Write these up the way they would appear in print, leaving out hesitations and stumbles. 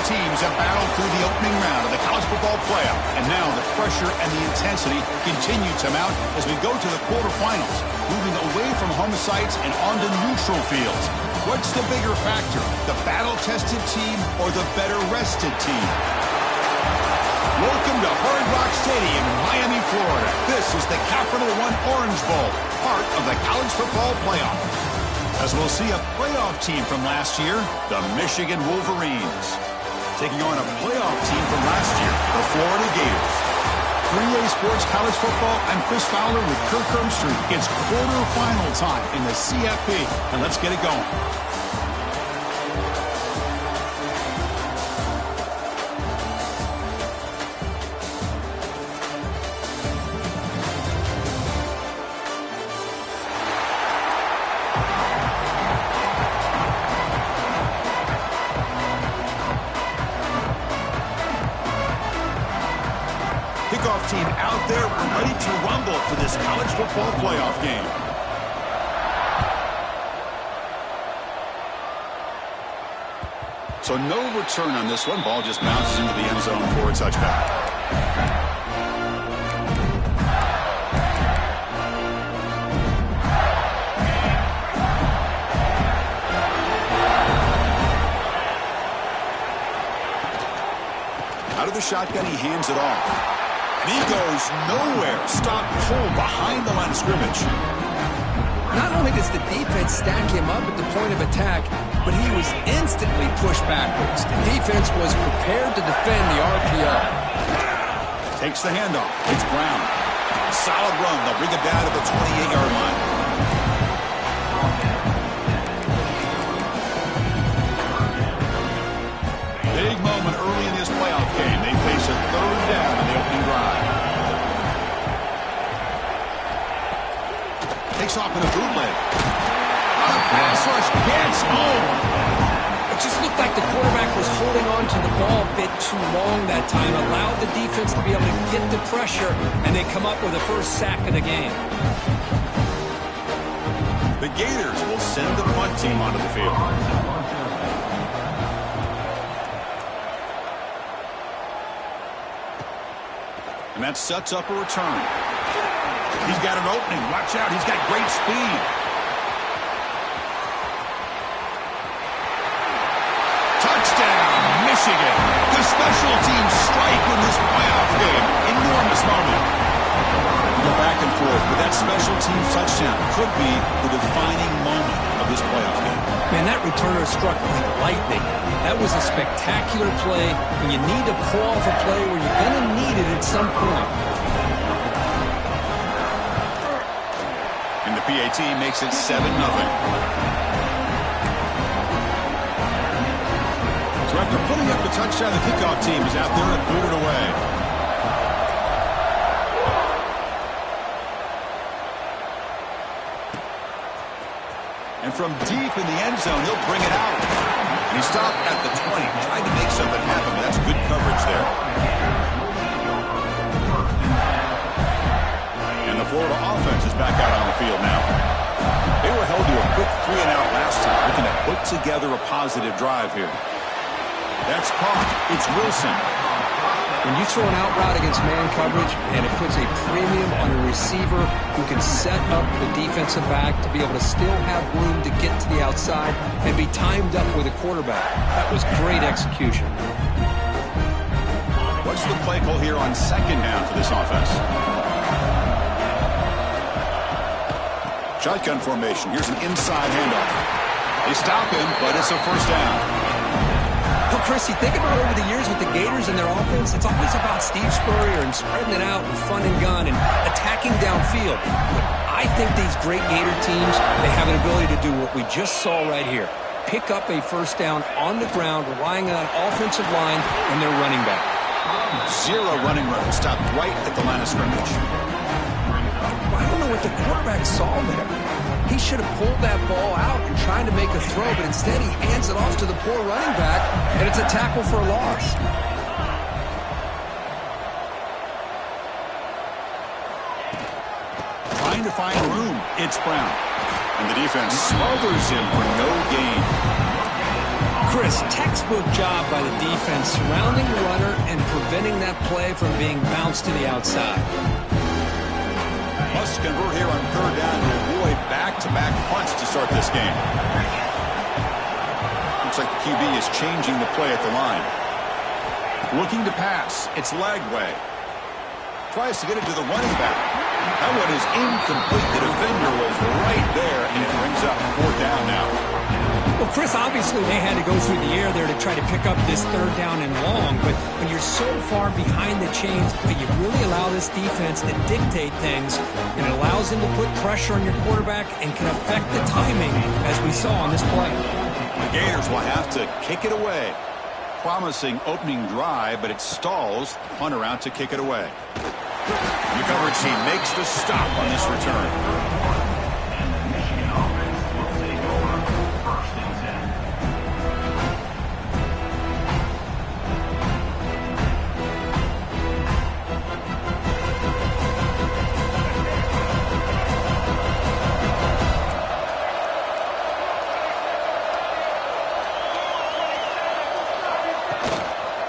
teams have battled through the opening round of the college football playoff, and now the pressure and the intensity continue to mount as we go to the quarterfinals, moving away from home sites and onto neutral fields. What's the bigger factor, the battle-tested team or the better-rested team? Welcome to Hard Rock Stadium in Miami, Florida. This is the Capital One Orange Bowl, part of the college football playoff. As we'll see a playoff team from last year, the Michigan Wolverines, taking on a playoff team from last year, the Florida Gators. 3A Sports College Football, I'm Chris Fowler with Kirk Herbstreit. It's quarterfinal time in the CFP, and let's get it going. Kickoff team out there, we're ready to rumble for this college football playoff game. So no return on this one. Ball just bounces into the end zone for a touchback. Out of the shotgun, he hands it off. And he goes nowhere. Stop pull behind the line of scrimmage. Not only does the defense stack him up at the point of attack, but he was instantly pushed backwards. The defense was prepared to defend the RPO. Takes the handoff. It's Brown. Solid run. They'll bring it down to the 28-yard line. Big moment early in this playoff game. They face a third down in the opening drive. Takes off in a bootleg. On a pass rush, gets home. It just looked like the quarterback was holding on to the ball a bit too long that time, allowed the defense to be able to get the pressure, and they come up with the first sack of the game. The Gators will send the punt team onto the field. And that sets up a return. He's got an opening. Watch out. He's got great speed. Touchdown, Michigan. The special teams strike in this playoff game. Enormous moment. Go back and forth, but that special teams touchdown could be the defining moment of this playoff game. Man, that returner struck like lightning. That was a spectacular play, and you need to pull off a play where you're going to need it at some point. And the PAT makes it 7-0. So after putting up the touchdown, the kickoff team is out there and booted away. And from deep in the end zone, he'll bring it out. And he stopped at the 20, trying to make something happen, but that's good coverage there. And the Florida offense is back out on the field now. They were held to a quick 3-and-out last time, looking to put together a positive drive here. That's caught. It's Wilson. When you throw an out route against man coverage, and it puts a premium on a receiver who can set up the defensive back to be able to still have room to get to the outside and be timed up with a quarterback. That was great execution. What's the play call here on second down for this offense? Shotgun formation. Here's an inside handoff. They stop him, but it's a first down. Well, Chris, you think about over the years with the Gators and their offense, it's always about Steve Spurrier and spreading it out and fun and gun and attacking downfield. But I think these great Gator teams, they have an ability to do what we just saw right here. Pick up a first down on the ground, relying on an offensive line and their running back. Zero running room. Stopped right at the line of scrimmage. I don't know what the quarterback saw there. He should have pulled that ball out and tried to make a throw, but instead he hands it off to the poor running back, and it's a tackle for a loss. Trying to find room. It's Brown. And the defense smothers him for no gain. Chris, textbook job by the defense surrounding the runner and preventing that play from being bounced to the outside. Must convert here on third down to avoid back-to-back punts to start this game. Looks like the QB is changing the play at the line. Looking to pass. It's Lagway. Tries to get it to the running back. That one is incomplete. The defender was right there, and it brings up fourth down now. Well, Chris, obviously they had to go through the air there to try to pick up this third down and long, but when you're so far behind the chains, but you really allow this defense to dictate things, and it allows them to put pressure on your quarterback and can affect the timing, as we saw on this play. The Gators will have to kick it away. Promising opening drive, but it stalls. Punter out to kick it away. The coverage team makes the stop on this return.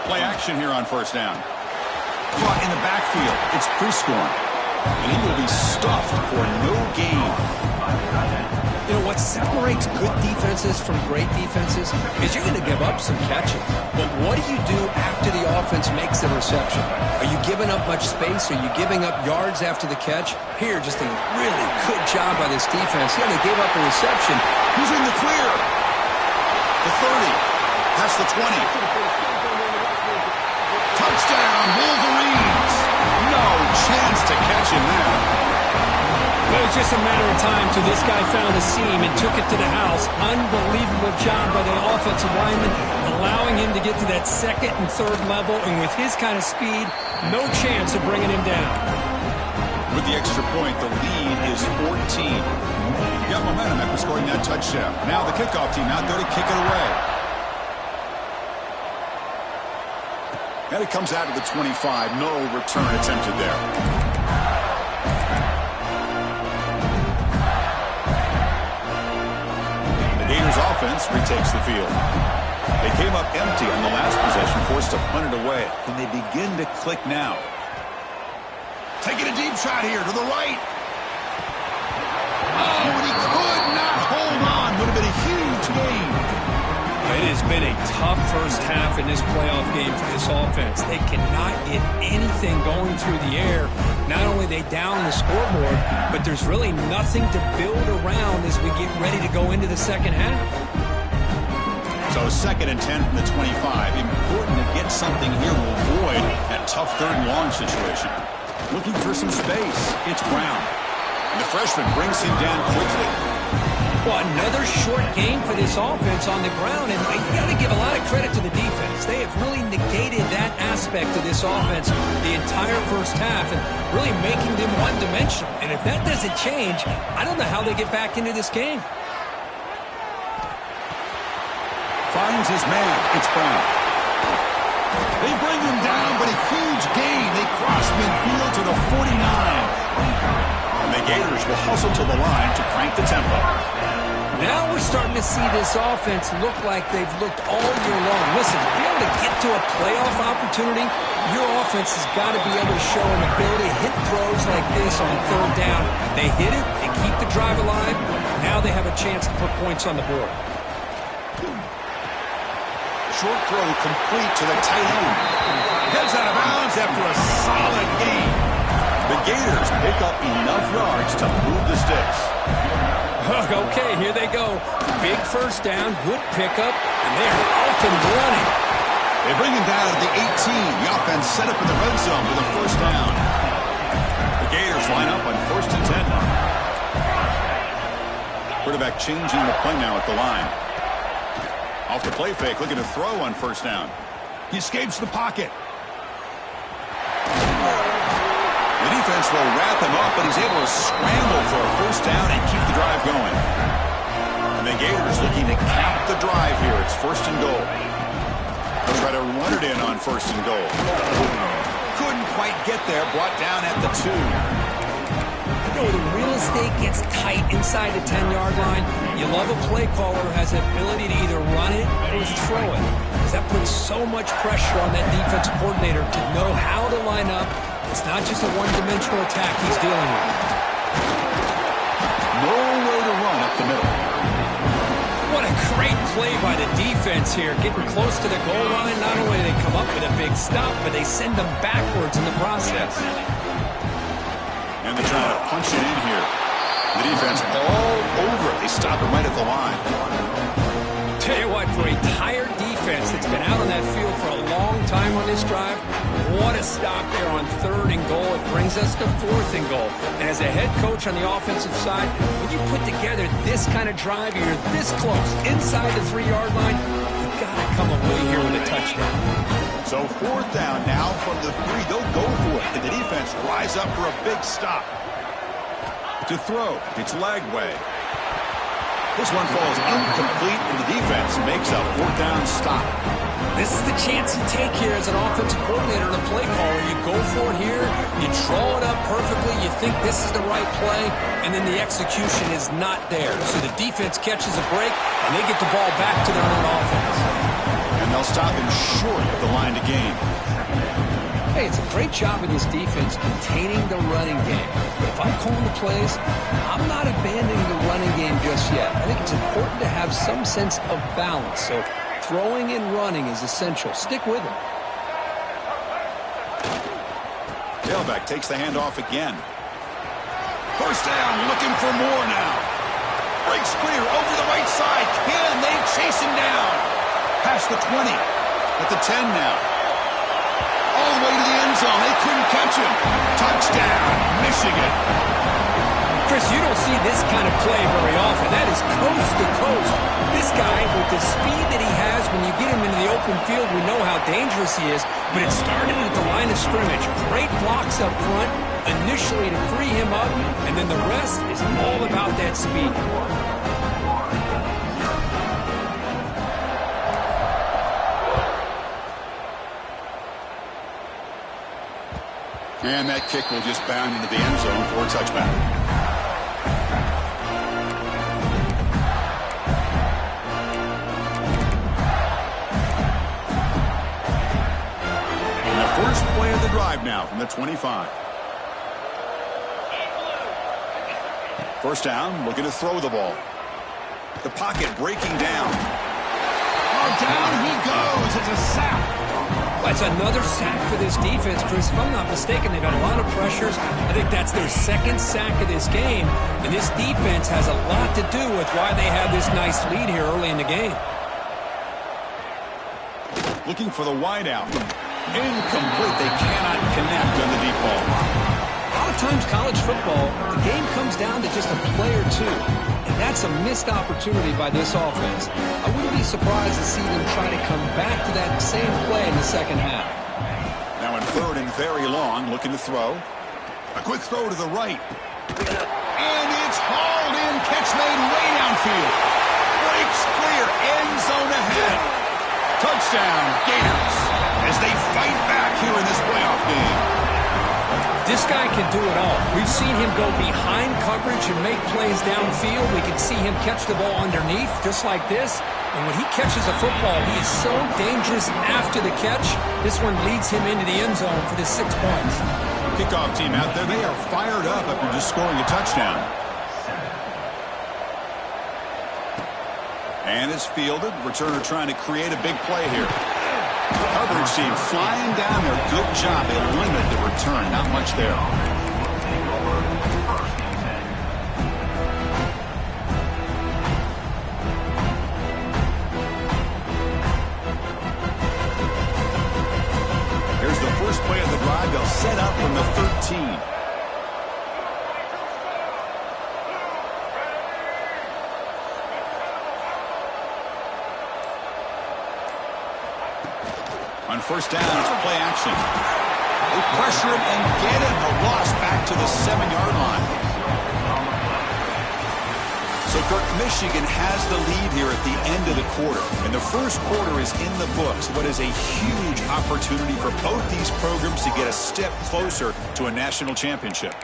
Play action here on first down. Caught in the backfield. It's Prescorn. And he will be stuffed for no gain. You know, what separates good defenses from great defenses is you're going to give up some catching. But what do you do after the offense makes the reception? Are you giving up much space? Are you giving up yards after the catch? Here, just a really good job by this defense. Yeah, they gave up a reception. He's in the clear. The 30. Past the 20. Touchdown, Wolverines. No chance to catch him there. Well, it was just a matter of time till this guy found a seam and took it to the house. Unbelievable job by the offensive lineman, allowing him to get to that second and third level, and with his kind of speed, no chance of bringing him down. With the extra point, the lead is 14. Got momentum after scoring that touchdown. Now the kickoff team out there to kick it away. And it comes out to the 25. No return attempted there. The Gators offense retakes the field. They came up empty on the last possession, forced to punt it away. Can they begin to click now? Taking a deep shot here to the right. Oh, and he could not hold on. Would have been a huge gain. It has been a tough first half in this playoff game for this offense. They cannot get anything going through the air. Not only they down the scoreboard, but there's really nothing to build around as we get ready to go into the second half. So 2nd and 10 from the 25. Important to get something here to avoid that tough third and long situation. Looking for some space. It's Brown. And the freshman brings him down quickly. Well, another short game for this offense on the ground, and you got to give a lot of credit to the defense. They have really negated that aspect of this offense the entire first half and really making them one-dimensional. And if that doesn't change, I don't know how they get back into this game. Finds his man. It's Brown. They bring him down, but a huge gain. They cross midfield to the 49. And the Gators will hustle to the line to crank the tempo. Now we're starting to see this offense look like they've looked all year long. Listen, to be able to get to a playoff opportunity, your offense has got to be able to show an ability to hit throws like this on third down. They hit it, they keep the drive alive. Now they have a chance to put points on the board. Short throw complete to the tight end. Heads out of bounds after a solid gain. The Gators pick up enough yards to move the sticks. Okay, here they go. Big first down, good pickup, and they're off and running. They bring him down at the 18. The offense set up in the red zone with a first down. The Gators line up on 1st and 10. Quarterback changing the play now at the line. Off the play fake, looking to throw on first down. He escapes the pocket. The defense will wrap him up, but he's able to scramble for a first down and keep the drive going. And the Gators looking to cap the drive here. It's 1st and goal. They'll try to run it in on 1st and goal. Couldn't quite get there, brought down at the 2. know, the real estate gets tight inside the 10-yard line. You love a play caller who has the ability to either run it or throw it, because that puts so much pressure on that defensive coordinator to know how to line up. It's not just a one-dimensional attack he's dealing with. No way to run up the middle. What a great play by the defense here. Getting close to the goal line, not only do they come up with a big stop, but they send them backwards in the process. And they're trying to punch it in here. The defense all over it. They stop it right at the line. Tell you what, for a tired defense that's been out on that field for a long time on this drive, what a stop there on 3rd and goal. It brings us to 4th and goal. And as a head coach on the offensive side, when you put together this kind of drive, you're this close inside the 3-yard line, you've got to come away here with a touchdown. So 4th down now from the 3. They'll go for it. And the defense rise up for a big stop. To throw, it's Lagway. This one falls incomplete, and the defense makes a 4th down stop. This is the chance you take here as an offensive coordinator and a play caller. You go for it here, you draw it up perfectly, you think this is the right play, and then the execution is not there. So the defense catches a break, and they get the ball back to their own offense. And they'll stop him short of the line to gain. Hey, it's a great job of this defense containing the running game. But if I'm calling the plays, I'm not abandoning the running game just yet. I think it's important to have some sense of balance. So throwing and running is essential. Stick with it. Tailback takes the handoff again. 1st down, looking for more now. Breaks clear over the right side. Can they chase him down? Past the 20. At the 10 now. All the way to the end zone. They couldn't catch him. Touchdown, Michigan. Chris, you don't see this kind of play very often. That is coast to coast. This guy, with the speed that he has, when you get him into the open field, we know how dangerous he is. But it started at the line of scrimmage. Great blocks up front, initially to free him up, and then the rest is all about that speed. And that kick will just bound into the end zone for a touchback. And the first play of the drive now from the 25. 1st down, looking to throw the ball. The pocket breaking down. Oh, down he goes. It's a sack. That's another sack for this defense, Chris. If I'm not mistaken, they've got a lot of pressures. I think that's their 2nd sack of this game. And this defense has a lot to do with why they have this nice lead here early in the game. Looking for the wideout. Incomplete. They cannot connect on the deep ball. A lot of times college football, the game comes down to just a play or two. And that's a missed opportunity by this offense. I wouldn't be surprised to see them try to come back to that same play in the 2nd half. Now in 3rd and very long, looking to throw. A quick throw to the right. And it's hauled in. Catch made way downfield. Breaks clear. End zone ahead. Touchdown, Gators, as they fight back here in this playoff game. This guy can do it all. We've seen him go behind coverage and make plays downfield. We can see him catch the ball underneath, just like this. And when he catches a football, he is so dangerous after the catch. This one leads him into the end zone for the 6 points. Kickoff team out there, they are fired up after just scoring a touchdown. And it's fielded. Returner trying to create a big play here. Coverage team flying down there. Good job. They limit the return. Not much there. Here's the first play of the drive. They'll set up from the 13. On 1st down, it's play action. They pressure him and get him. A loss back to the 7-yard line. So, Kirk, Michigan has the lead here at the end of the quarter. And the first quarter is in the books. What is a huge opportunity for both these programs to get a step closer to a national championship.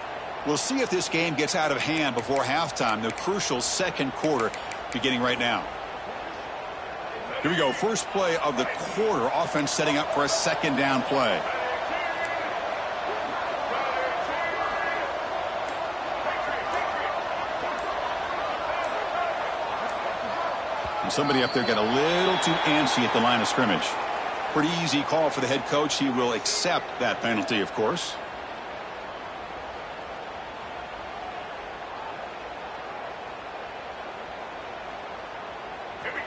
We'll see if this game gets out of hand before halftime, the crucial second quarter beginning right now. Here we go. First play of the quarter. Offense setting up for a second down play. And somebody up there got a little too antsy at the line of scrimmage. Pretty easy call for the head coach. He will accept that penalty, of course.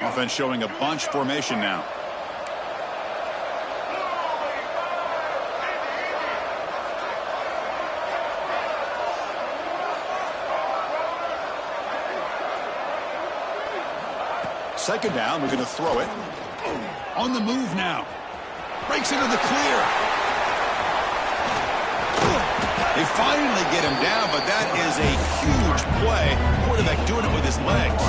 Offense showing a bunch formation now. Second down, we're going to throw it. On the move now. Breaks into the clear. They finally get him down, but that is a huge play. Quarterback doing it with his legs.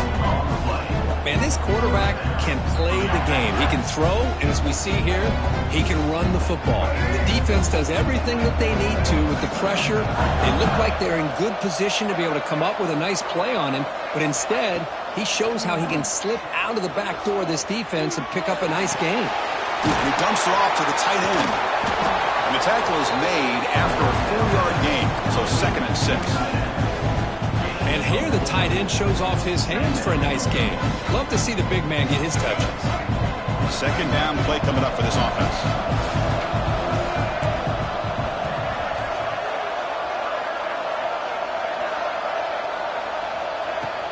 Man, this quarterback can play the game. He can throw, and as we see here, he can run the football. The defense does everything that they need to with the pressure. They look like they're in good position to be able to come up with a nice play on him, but instead, he shows how he can slip out of the back door of this defense and pick up a nice gain. He dumps it off to the tight end. And the tackle is made after a 4-yard gain, so 2nd and 6. And here the tight end shows off his hands for a nice gain. Love to see the big man get his touches. Second down play coming up for this offense.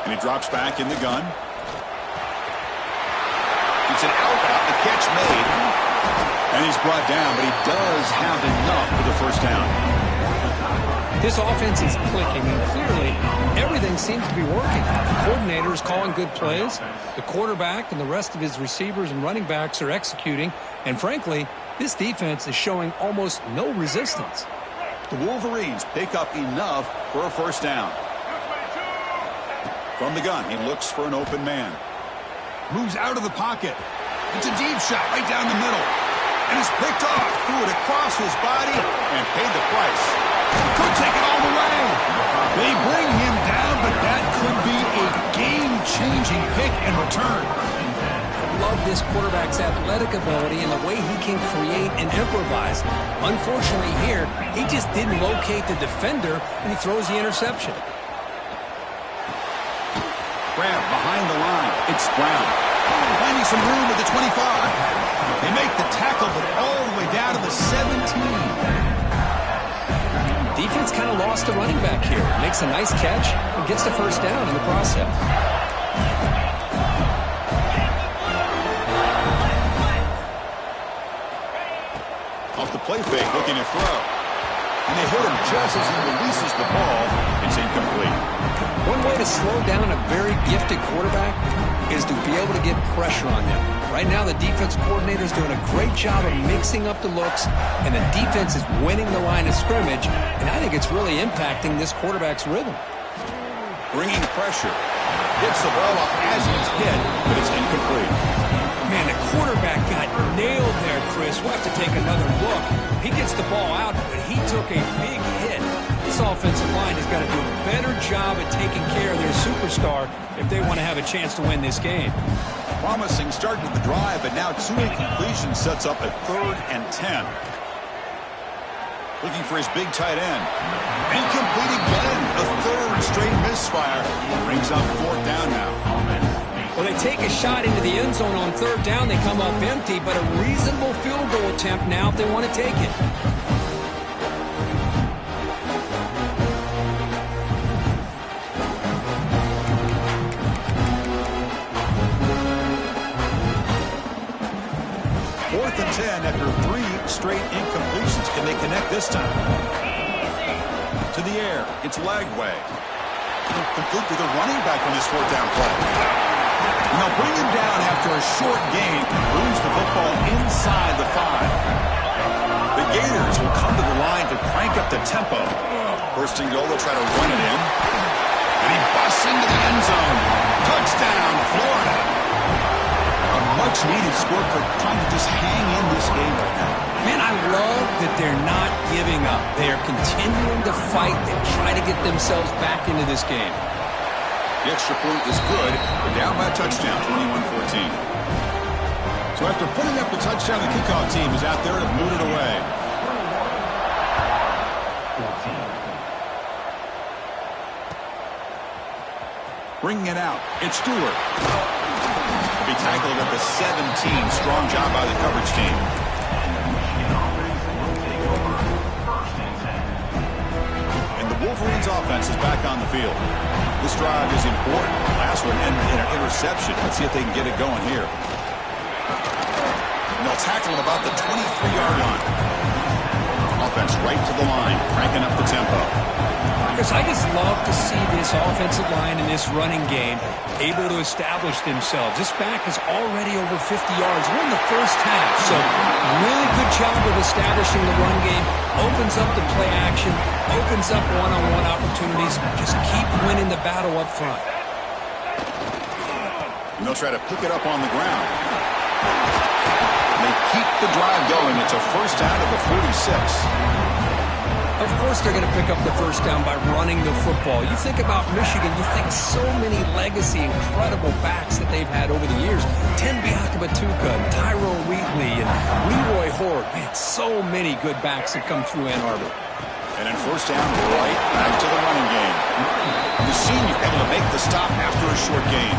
And he drops back in the gun. It's an out route. The catch made. And he's brought down, but he does have enough for the first down. This offense is clicking, and clearly everything seems to be working. The coordinator is calling good plays. The quarterback and the rest of his receivers and running backs are executing. And frankly, this defense is showing almost no resistance. The Wolverines pick up enough for a first down. From the gun, he looks for an open man. Moves out of the pocket. It's a deep shot right down the middle. And it's picked off. Threw it across his body and paid the price. Could take it all the way. They bring him down, but that could be a game-changing pick and return. I love this quarterback's athletic ability and the way he can create and improvise. Unfortunately here, he just didn't locate the defender, and he throws the interception. Grab behind the line. It's Brown. Finding some room at the 25. They make the tackle, but all the way down to the 17. Defense kind of lost a running back here. Makes a nice catch and gets the first down in the process. Off the play fake, looking to throw. And they hit him just as he releases the ball. It's incomplete. One way to slow down a very gifted quarterback is to be able to get pressure on him. Right now, the defense coordinator is doing a great job of mixing up the looks, and the defense is winning the line of scrimmage, and I think it's really impacting this quarterback's rhythm. Bringing pressure. Gets the ball off as it's hit, but it's incomplete. Man, the quarterback got nailed there, Chris. We'll have to take another look. He gets the ball out, but he took a big hit. This offensive line has got to do a better job at taking care of their superstar if they want to have a chance to win this game. Promising start to the drive, but now 2 incompletions sets up a 3rd and 10. Looking for his big tight end. Incomplete again. A 3rd straight misfire. Brings up 4th down now. Well, they take a shot into the end zone on 3rd down. They come up empty, but a reasonable field goal attempt now if they want to take it. After 3 straight incompletions. Can they connect this time? To the air. It's Lagway. Complete with a running back on this 4th down play. And they'll bring him down after a short gain. Moves the football inside the 5. The Gators will come to the line to crank up the tempo. First and goal, they'll try to run it in. And he busts into the end zone. Touchdown, Florida. A much-needed work for trying to just hang in this game right now. Man, I love that they're not giving up. They are continuing to fight and try to get themselves back into this game. The extra point is good. They're down by a touchdown, 21-14. So after putting up the touchdown, the kickoff team is out there to move it away. Bringing it out, it's Stewart. He tackled at the 17. Strong job by the coverage team. And the Wolverines offense is back on the field. This drive is important. Last one ended in an interception. Let's see if they can get it going here. And they'll tackle him about the 23-yard line. Offense right to the line, cranking up the tempo. Because I just love to see this offensive line in this running game able to establish themselves. This back is already over 50 yards. We're in the first half, so really good job of establishing the run game. Opens up the play action, opens up one-on-one opportunities. Just keep winning the battle up front. And they'll try to pick it up on the ground. And they keep the drive going. It's a first down at the 46. Of course they're going to pick up the first down by running the football. You think about Michigan, you think so many legacy, incredible backs that they've had over the years. Tim Biakabatuka, Tyrone Wheatley, and Leroy Horde. Man, so many good backs have come through Ann Arbor. And then first down, right back to the running game. The senior able to make the stop after a short gain.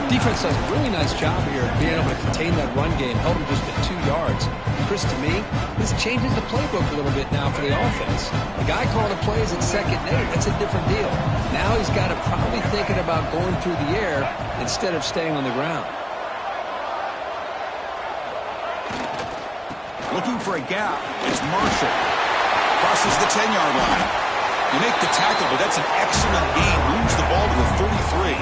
Defense does a really nice job here of being able to contain that run game, held him just at 2 yards. Chris, to me, this changes the playbook a little bit now for the offense. The guy calling the plays at 2nd and 8, that's a different deal. Now he's got to probably thinking about going through the air instead of staying on the ground. Looking for a gap. It's Marshall. Crosses the 10-yard line. You make the tackle, but that's an excellent gain. Moves the ball to the 33.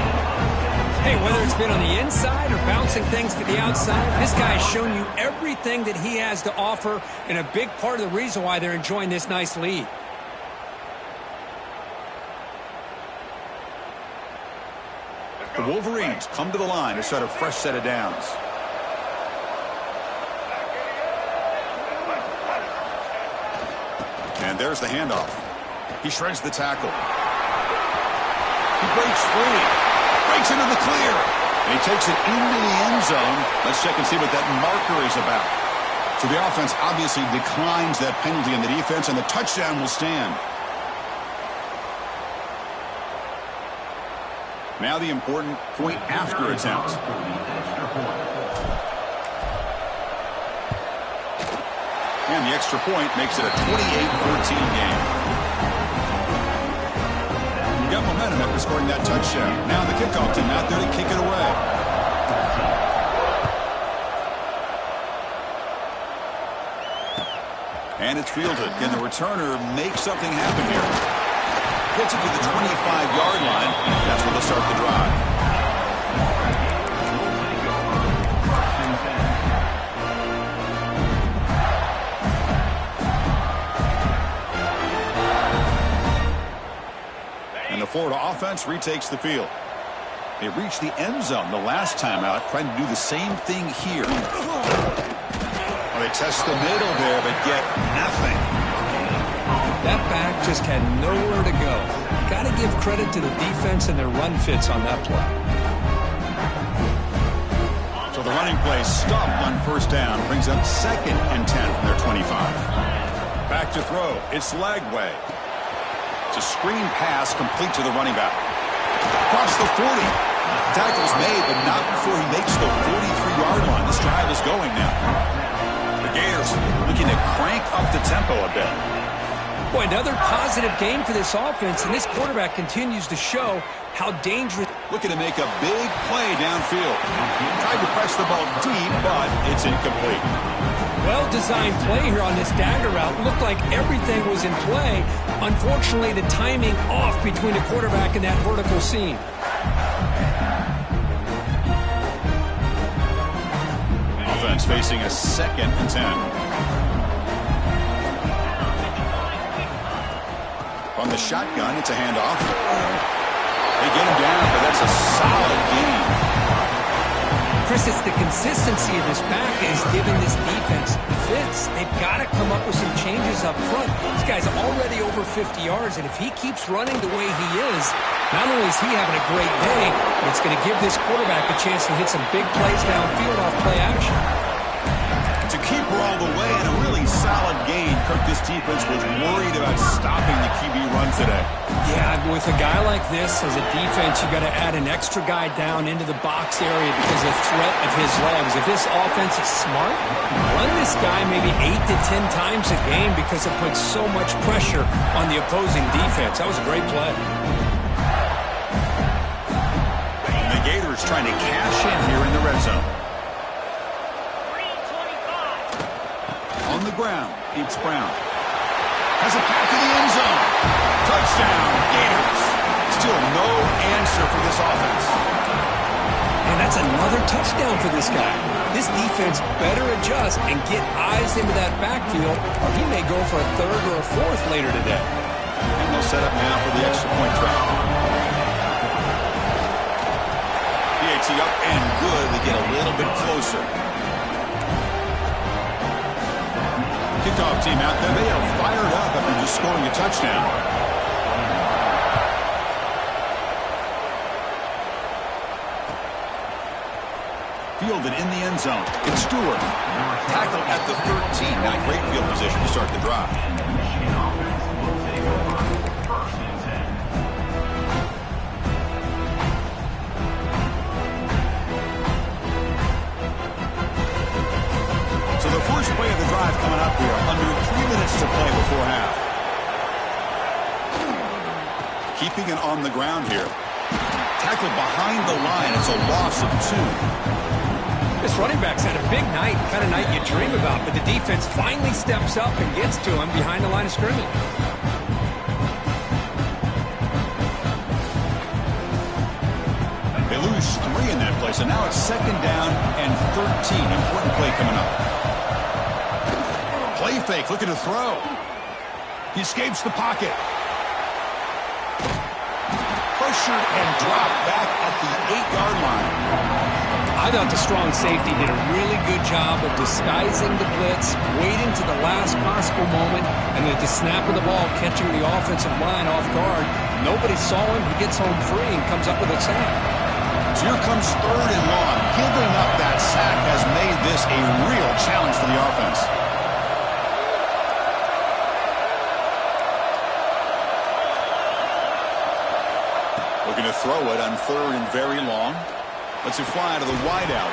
Hey, whether it's been on the inside or bouncing things to the outside, this guy has shown you everything that he has to offer, and a big part of the reason why they're enjoying this nice lead. The Wolverines come to the line to start a fresh set of downs. And there's the handoff. He shreds the tackle. He breaks free. Breaks into the clear. And he takes it into the end zone. Let's check and see what that marker is about. So the offense obviously declines that penalty in the defense, and the touchdown will stand. Now the important point after attempt. And the extra point makes it a 28-14 game. Got momentum after scoring that touchdown. Now the kickoff team out there to kick it away. And it's fielded. Can the returner make something happen here? Gets it to the 25-yard line. That's where they'll start the drive. The Florida offense retakes the field. They reached the end zone the last time out, trying to do the same thing here. Well, they test the middle there, but get nothing. That back just had nowhere to go. Got to give credit to the defense and their run fits on that play. So the running play stopped on first down, brings up 2nd and 10 from their 25. Back to throw. It's Lagway. It's a screen pass complete to the running back. Across the 40. Tackle's made, but not before he makes the 43-yard line. This drive is going now. The Gators looking to crank up the tempo a bit. Boy, another positive game for this offense, and this quarterback continues to show how dangerous. Looking to make a big play downfield. Tried to press the ball deep, but it's incomplete. Well-designed play here on this dagger route. Looked like everything was in play. Unfortunately, the timing off between the quarterback and that vertical seam. Offense facing a 2nd and 10. On the shotgun, it's a handoff. They get him down, but that's a solid gain. Chris, it's the consistency of this back that is giving this defense fits. They've got to come up with some changes up front. This guy's already over 50 yards, and if he keeps running the way he is, not only is he having a great day, but it's going to give this quarterback a chance to hit some big plays downfield off play action. To keep her all the way and a really solid gain, Kirk, this defense was worried about stopping the QB run today. Yeah, with a guy like this, as a defense, you got to add an extra guy down into the box area because of the threat of his legs. If this offense is smart, run this guy maybe 8 to 10 times a game because it puts so much pressure on the opposing defense. That was a great play. The Gators trying to cash in here in the red zone. On the ground, it's Brown. Has a pass to the end zone. Touchdown, Gators. Still no answer for this offense. And that's another touchdown for this guy. This defense better adjust and get eyes into that backfield, or he may go for a third or a fourth later today. And they'll set up now for the extra point try. PAT up and good. They get a little bit closer. Kickoff team out there. They are fired up after just scoring a touchdown. Fielded in the end zone. It's Stewart. Tackled at the 13. Not great field position to start the drive. So the first play of the drive coming up here. Under 3 minutes to play before half. Keeping it on the ground here. Tackled behind the line. It's a loss of 2. This running back's had a big night, kind of night you dream about, but the defense finally steps up and gets to him behind the line of scrimmage. They lose 3 in that play, so now it's second down and 13. Important play coming up. Play fake, looking to throw. He escapes the pocket. Pressured and dropped back at the 8-yard line. I thought the strong safety did a really good job of disguising the blitz, waiting to the last possible moment, and at the snap of the ball, catching the offensive line off guard. Nobody saw him. He gets home free and comes up with a sack. So here comes third and long. Giving up that sack has made this a real challenge for the offense. Looking to throw it on third and very long. Lets it fly to the wideout.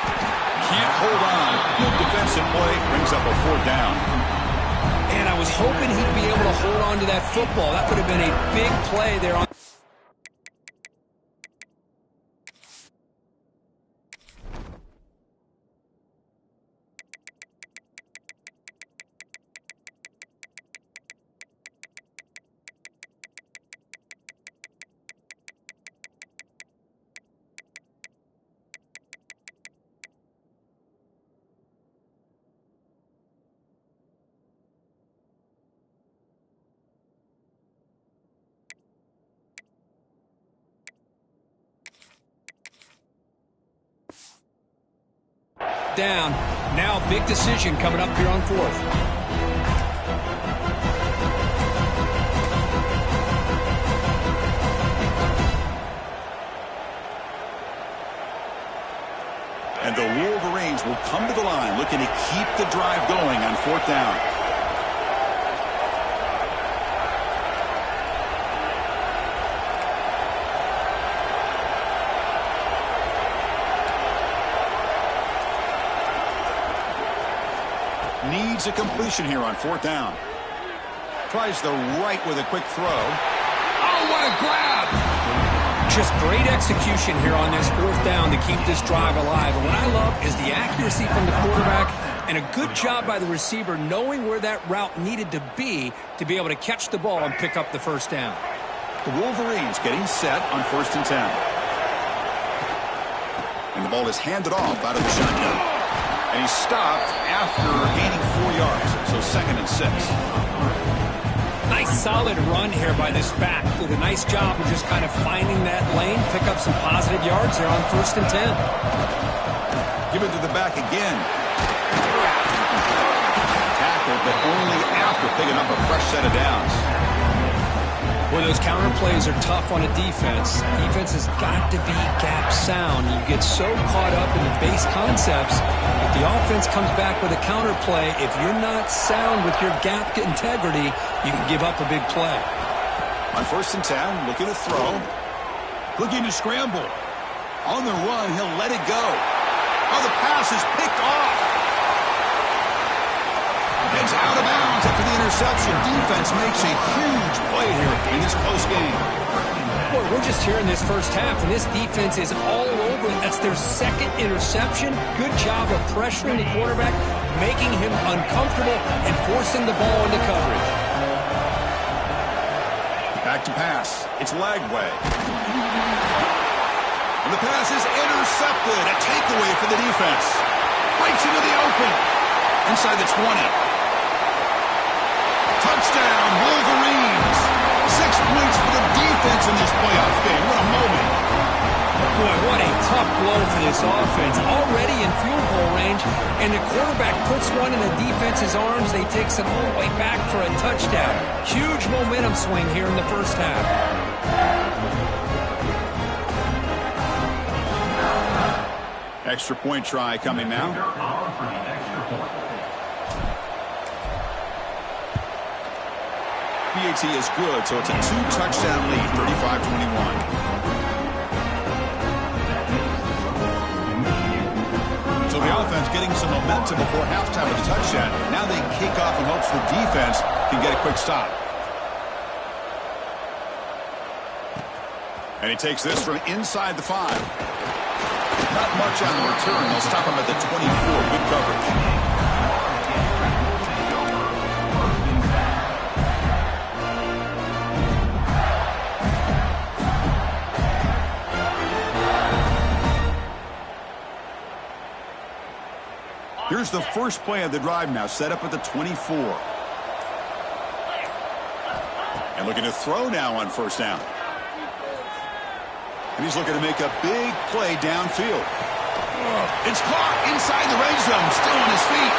Can't hold on. Good defensive play. Brings up a 4th down. And I was hoping he'd be able to hold on to that football. That could have been a big play there on. Down. Now big decision coming up here on 4th. And the Wolverines will come to the line looking to keep the drive going on 4th down. Needs a completion here on 4th down. Tries the right with a quick throw. Oh, what a grab! Just great execution here on this 4th down to keep this drive alive. And what I love is the accuracy from the quarterback and a good job by the receiver knowing where that route needed to be able to catch the ball and pick up the 1st down. The Wolverines getting set on 1st and 10. And the ball is handed off out of the shotgun. And he stopped after gaining 4 yards, so 2nd and 6. Nice solid run here by this back. Did a nice job of just kind of finding that lane, pick up some positive yards there on 1st and 10. Give it to the back again. Tackled, but only after picking up a fresh set of downs. Well, those counter plays are tough on a defense. Defense has got to be gap sound. You get so caught up in the base concepts. If the offense comes back with a counter play, if you're not sound with your gap integrity, you can give up a big play. On 1st and 10, looking to throw. Looking to scramble. On the run, he'll let it go. Oh, the pass is picked off. It's out of bounds after the interception. Defense makes a huge play here in this close game. Boy, we're just here in this first half, and this defense is all over. That's their second interception. Good job of pressuring the quarterback, making him uncomfortable, and forcing the ball into coverage. Back to pass. It's Lagway. And the pass is intercepted. A takeaway for the defense. Breaks into the open. Inside the 20. Touchdown, Wolverines. 6 points for the defense in this playoff game. What a moment. Boy, what a tough blow for this offense. Already in field goal range, and the quarterback puts one in the defense's arms. They take it all the way back for a touchdown. Huge momentum swing here in the first half. Extra point try coming now. PAT is good, so it's a 2-touchdown lead, 35-21. So the offense getting some momentum before halftime with a touchdown. Now they kick off in hopes the defense can get a quick stop. And he takes this from inside the 5. Not much on the return. They'll stop him at the 24. Good coverage. Here's the first play of the drive now, set up at the 24. And looking to throw now on 1st down. And he's looking to make a big play downfield. It's caught inside the red zone, still on his feet.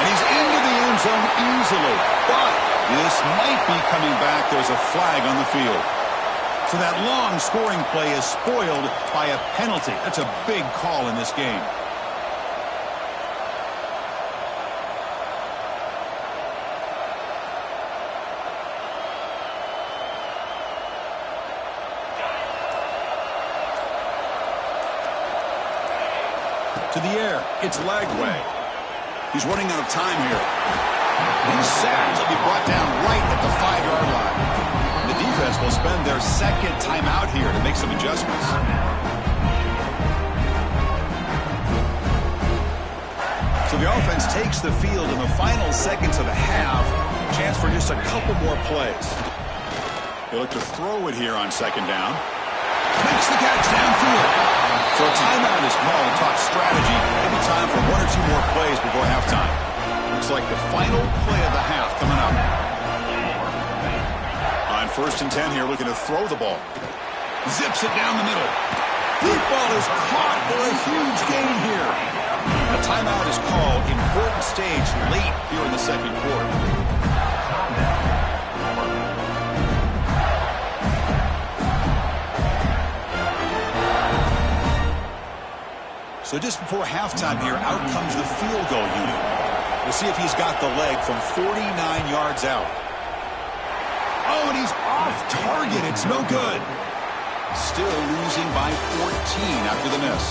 And he's into the end zone easily. But this might be coming back. There's a flag on the field. So that long scoring play is spoiled by a penalty. That's a big call in this game. To the air, it's Lagway. He's running out of time here. He's sacked. He'll be brought down right at the 5-yard line. The defense will spend their second timeout here to make some adjustments. So the offense takes the field in the final seconds of the half. Chance for just a couple more plays. They look to throw it here on 2nd down. Makes the catch downfield. So a timeout is called to talk strategy. Maybe time for 1 or 2 more plays before halftime. Looks like the final play of the half coming up. On 1st and 10 here, looking to throw the ball. Zips it down the middle. Deep ball is caught for a huge gain here. A timeout is called. Important stage late here in the 2nd quarter. So just before halftime here, out comes the field goal unit. We'll see if he's got the leg from 49 yards out. Oh, and he's off target. It's no good. Still losing by 14 after the miss.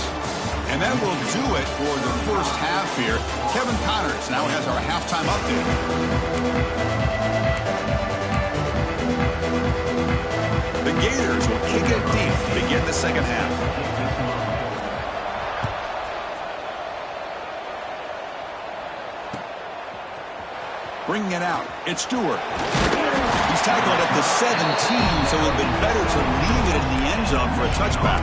And that will do it for the first half here. Kevin Connors now has our halftime update. The Gators will kick it deep to begin the second half. Bringing it out, it's Stewart. He's tackled at the 17, so it would have been better to leave it in the end zone for a touchback.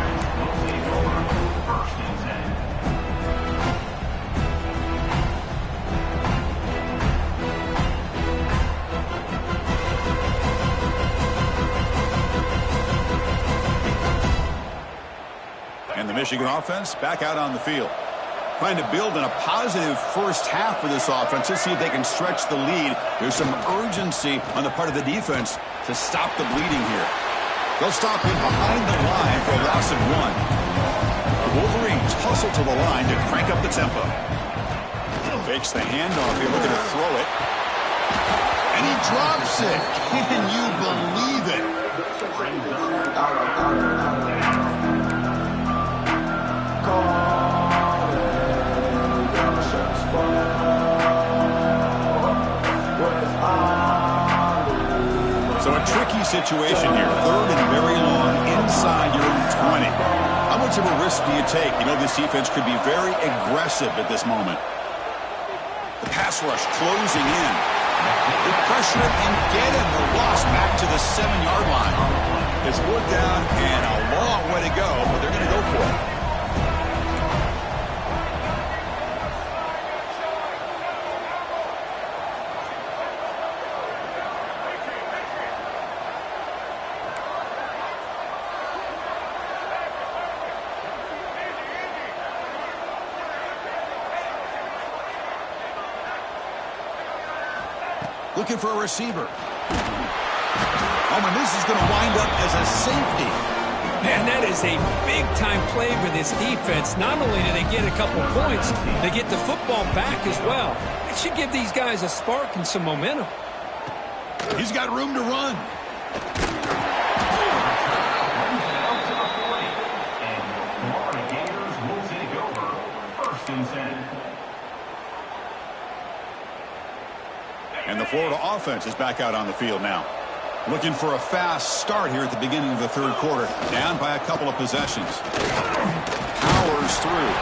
And the Michigan offense back out on the field. Trying to build in a positive first half for this offense. Let's see if they can stretch the lead. There's some urgency on the part of the defense to stop the bleeding here. They'll stop him behind the line for a loss of 1. The Wolverines hustle to the line to crank up the tempo. Fakes the handoff here, looking to throw it. And he drops it. Can you believe it? So a tricky situation here. 3rd and very long inside your own 20. How much of a risk do you take? You know, this defense could be very aggressive at this moment. The pass rush closing in. They pressure it and get him. The loss back to the 7-yard line. It's 4th down and a long way to go, but they're going to go for it. Looking for a receiver. Oh, and this is going to wind up as a safety. Man, that is a big-time play for this defense. Not only do they get a couple points, they get the football back as well. It should give these guys a spark and some momentum. He's got room to run. And the Florida offense is back out on the field now. Looking for a fast start here at the beginning of the 3rd quarter. Down by a couple of possessions. Powers through.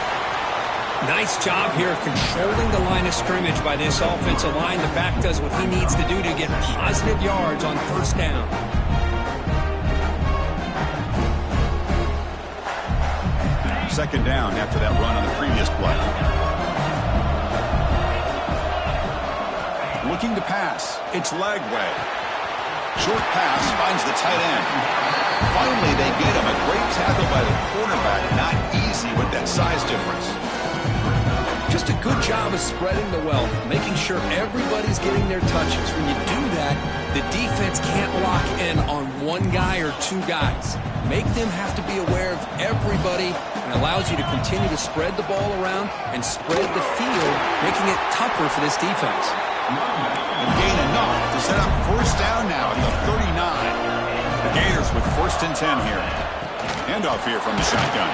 Nice job here of controlling the line of scrimmage by this offensive line. The back does what he needs to do to get positive yards on 1st down. Second down after that run on the previous play. Looking to pass. It's Lagway. Short pass finds the tight end. Finally, they get him. A great tackle by the quarterback. Not easy with that size difference. Just a good job of spreading the wealth, making sure everybody's getting their touches. When you do that, the defense can't lock in on one guy or 2 guys. Make them have to be aware of everybody, and allows you to continue to spread the ball around and spread the field, making it tougher for this defense. And gain enough to set up 1st down now at the 39. The Gators with 1st and 10 here. Handoff here from the shotgun.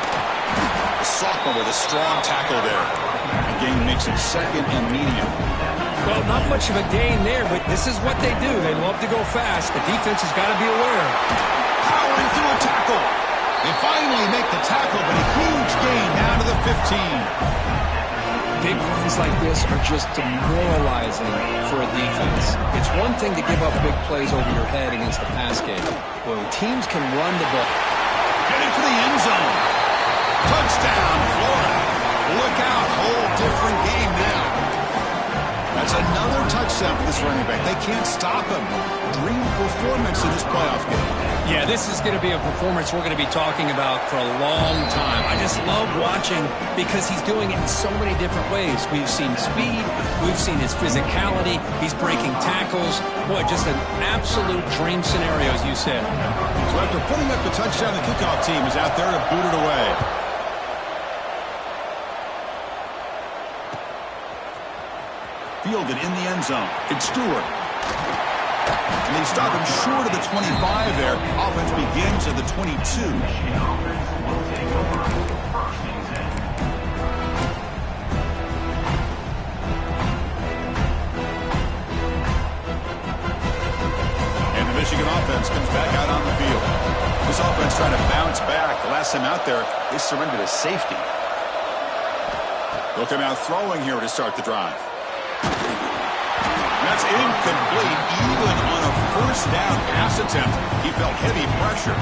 The sophomore with a strong tackle there. The gain makes it 2nd and medium. Well, not much of a gain there, but this is what they do. They love to go fast. The defense has got to be aware. Powering through a tackle. They finally make the tackle, but a huge gain down to the 15. Big runs like this are just demoralizing for a defense. It's one thing to give up big plays over your head against the pass game. Well, teams can run the ball. Heading for the end zone. Touchdown, Florida. Look out. Whole different game now. That's another touchdown for this running back. They can't stop him. Dream performance in this playoff game. Yeah, this is going to be a performance we're going to be talking about for a long time. I just love watching because he's doing it in so many different ways. We've seen speed. We've seen his physicality. He's breaking tackles. Boy, just an absolute dream scenario, as you said. So after putting up the touchdown, the kickoff team is out there to boot it away. Fielded in the end zone. It's Stewart. And they stop him short of the 25 there. Offense begins at the 22. And the Michigan offense comes back out on the field. This offense trying to bounce back. The last time out there, they surrendered a safety. They'll come out throwing here to start the drive. That's incomplete, even on a 1st down pass attempt. He felt heavy pressure.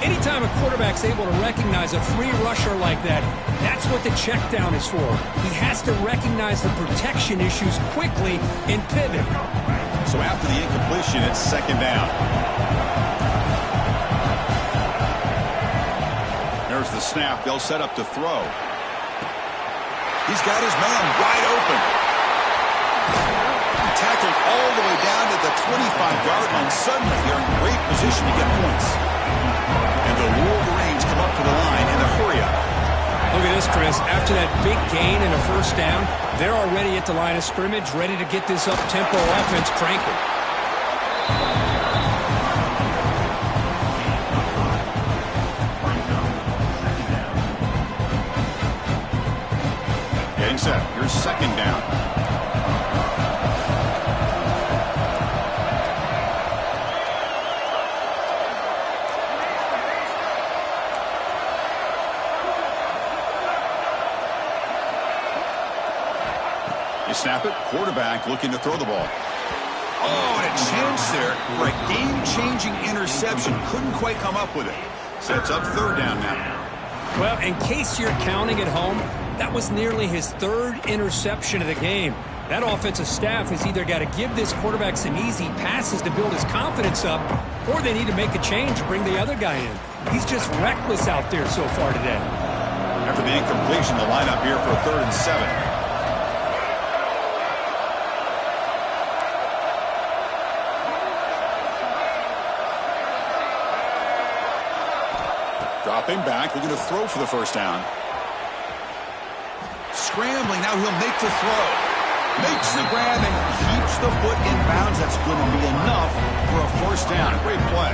Anytime a quarterback's able to recognize a free rusher like that, that's what the check down is for. He has to recognize the protection issues quickly and pivot. So after the incompletion, it's 2nd down. There's the snap. They'll set up to throw. he's got his man wide open. Tackled all the way down to the 25-yard line. Suddenly, they're in great position to get points. And the Wolverines come up to the line in a hurry-up. Look at this, Chris. After that big gain and a first down, they're already at the line of scrimmage, ready to get this up-tempo offense cranking. Getting set. Here's second down. You snap it, quarterback looking to throw the ball. Oh, and a chance there for a game-changing interception. Couldn't quite come up with it. Sets up third down now. Well, in case you're counting at home, that was nearly his third interception of the game. That offensive staff has either got to give this quarterback some easy passes to build his confidence up, or they need to make a change to bring the other guy in. He's just reckless out there so far today. After the incompletion, the lineup here for a 3rd and 7. Dropping back, looking to throw for the first down. Scrambling, now he'll make the throw. Makes the grab and keeps the foot in bounds. That's going to be enough for a first down. Great play.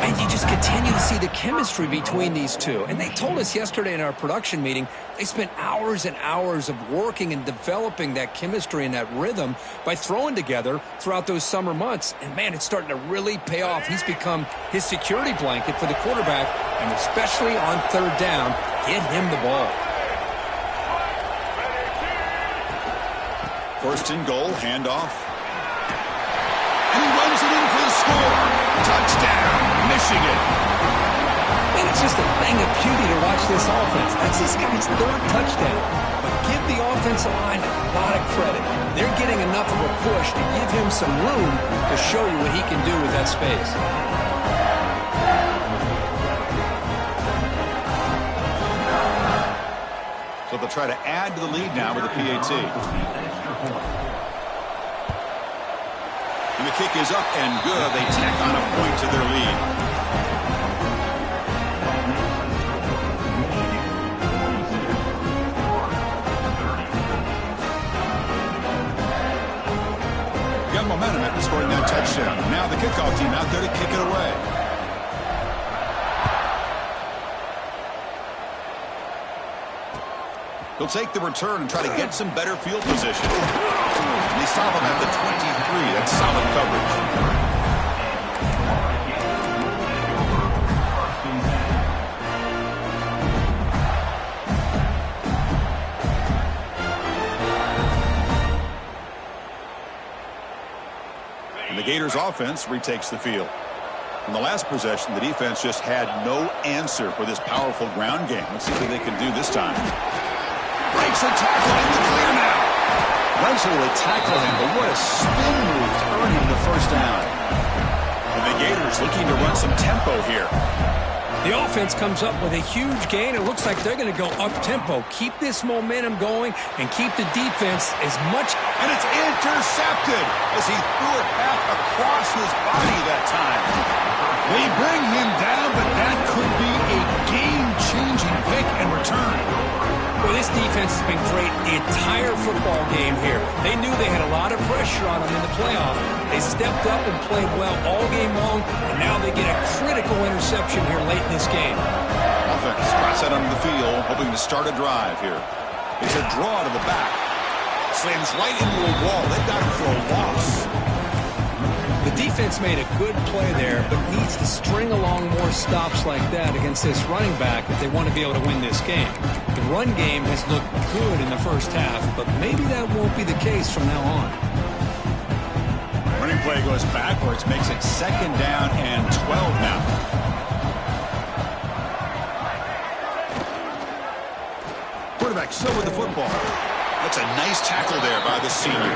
And you just continue to see the chemistry between these two. And they told us yesterday in our production meeting, they spent hours and hours of working and developing that chemistry and that rhythm by throwing together throughout those summer months. And, man, it's starting to really pay off. He's become his security blanket for the quarterback, and especially on third down, get him the ball. First and goal, handoff. And he runs it in for the score. Touchdown, Michigan. Man, it's just a thing of beauty to watch this offense. That's this guy's third touchdown. But give the offensive line a lot of credit. They're getting enough of a push to give him some room to show you what he can do with that space. So they'll try to add to the lead now with a PAT. And the kick is up and good. They tack on a point to their lead. Got momentum after scoring that touchdown. Now the kickoff team out there to kick it away. He'll take the return and try to get some better field position. They stop him at the 23. That's solid coverage. And the Gators offense retakes the field. In the last possession, the defense just had no answer for this powerful ground game. Let's see what they can do this time. Breaks a tackle in the clear now. Eventually they tackle him, but what a spin move to earn him the first down. And the Gators looking to run some tempo here. The offense comes up with a huge gain. It looks like they're going to go up-tempo. Keep this momentum going and keep the defense as much. And it's intercepted as he threw it back across his body that time. They bring him down, but that could be a game-changing pick and return. Well, this defense has been great the entire football game here. They knew they had a lot of pressure on them in the playoff. They stepped up and played well all game long, and now they get a critical interception here late in this game. Offense cross out onto the field, hoping to start a drive here. It's a draw to the back. Slams right into a wall. They've got him for a loss. The defense made a good play there, but needs to string along more stops like that against this running back if they want to be able to win this game. The run game has looked good in the first half, but maybe that won't be the case from now on. Running play goes backwards, makes it second down and 12 now. Quarterback still with the football. That's a nice tackle there by the senior.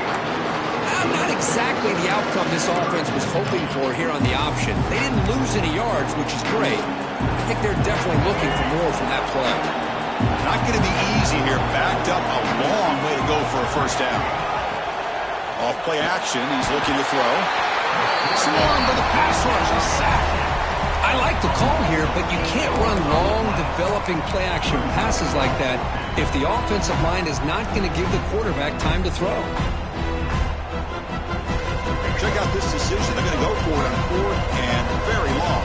Not exactly the outcome this offense was hoping for here on the option. They didn't lose any yards, which is great. I think they're definitely looking for more from that play. Not going to be easy here. Backed up a long way to go for a first down. Off play action. He's looking to throw. Swarmed by the pass rush. A sack. I like the call here, but you can't run long, developing play-action passes like that if the offensive line is not going to give the quarterback time to throw. Check out this decision. They're going to go for it on 4th and very long.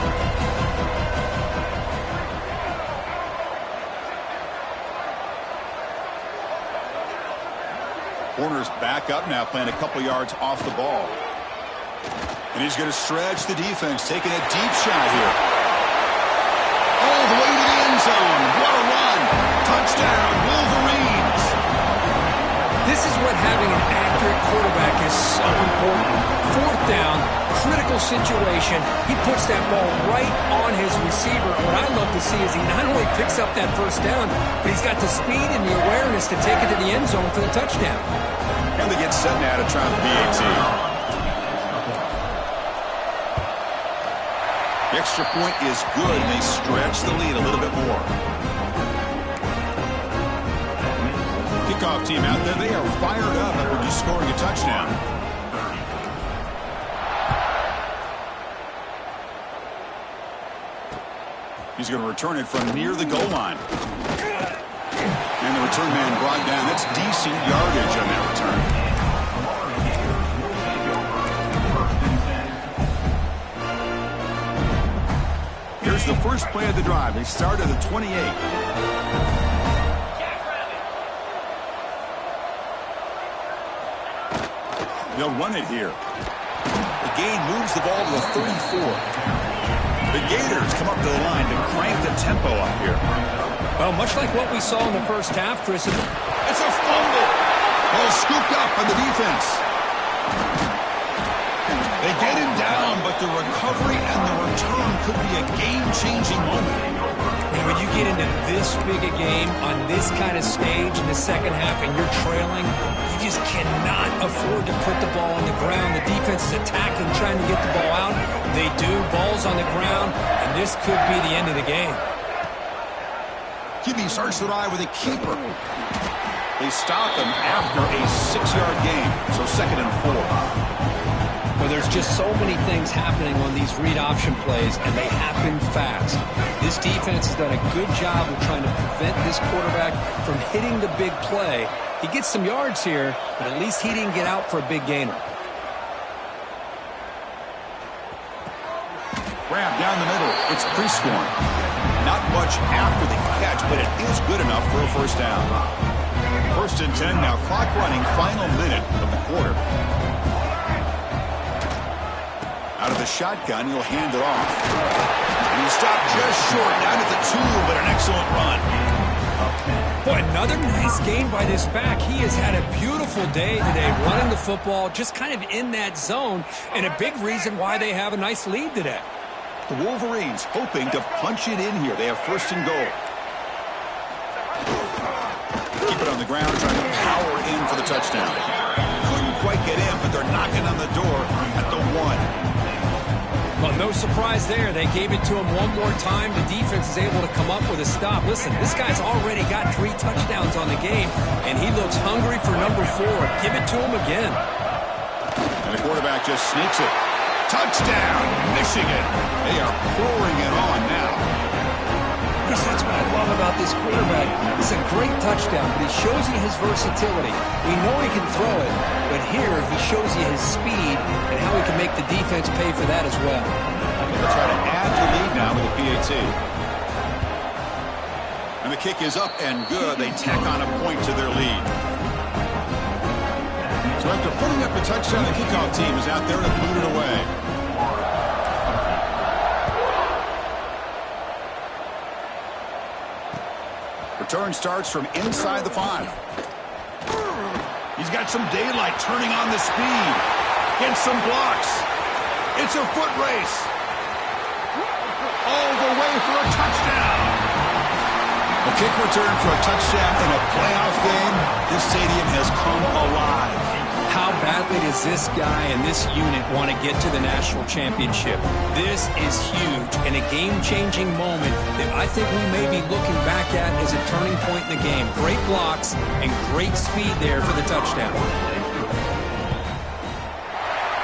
Corner's back up now, playing a couple yards off the ball. And he's going to stretch the defense, taking a deep shot here. All the way to the end zone. What a run. Touchdown, Wolverines. This is what having an accurate quarterback is so important. 4th down, critical situation. He puts that ball right on his receiver. What I love to see is he not only picks up that first down, but he's got the speed and the awareness to take it to the end zone for the touchdown. And they get set now to try the PAT. The extra point is good, and they stretch the lead a little bit more. Kickoff team out there, they are fired up after just scoring a touchdown. He's going to return it from near the goal line. And the return man brought down. That's decent yardage on that return. Here's the first play of the drive. They start at the 28. They'll run it here. The gain moves the ball to the 34. The Gators come up to the line to crank the tempo up here. Well, much like what we saw in the first half, Chris. It's a fumble. Ball scooped up by the defense. They get him down, but the recovery and the return could be a game-changing moment. And when you get into this big a game on this kind of stage in the second half and you're trailing, you just cannot afford to put the ball on the ground. The defense is attacking, trying to get the ball out. They do. Ball's on the ground, and this could be the end of the game. QB starts the drive with a keeper. They stop him after a 6-yard gain, so 2nd and 4. Well, there's just so many things happening on these read option plays, and they happen fast. This defense has done a good job of trying to prevent this quarterback from hitting the big play. He gets some yards here, but at least he didn't get out for a big gainer. Grab down the middle. It's Prescorn. Not much after the catch, but it is good enough for a first down. 1st and 10 now. Clock running. Final minute of the quarter. Out of the shotgun, he'll hand it off. And he stopped just short, down at the 2, but an excellent run. Boy, another nice game by this back. He has had a beautiful day today running the football, just kind of in that zone, and a big reason why they have a nice lead today. The Wolverines hoping to punch it in here. They have 1st and goal. Keep it on the ground, trying to power in for the touchdown. Couldn't quite get in, but they're knocking on the door at the 1. Well, no surprise there. They gave it to him one more time. The defense is able to come up with a stop. Listen, this guy's already got 3 touchdowns on the game, and he looks hungry for number 4. Give it to him again. And the quarterback just sneaks it. Touchdown, Michigan. They are pouring it on now. Chris, that's what I love about this quarterback. It's a great touchdown, but he shows you his versatility. We know he can throw it, but here he shows you his speed and how he can make the defense pay for that as well. They'll try to add the lead now with the PAT. And the kick is up and good. They tack on a point to their lead. So after putting up a touchdown, the kickoff team is out there to boot it away. Return starts from inside the 5. He's got some daylight turning on the speed. Gets some blocks. It's a foot race. All the way for a touchdown. A kick return for a touchdown in a playoff game. This stadium has come alive. How badly does this guy and this unit want to get to the national championship? This is huge and a game-changing moment that I think we may be looking back at as a turning point in the game. Great blocks and great speed there for the touchdown.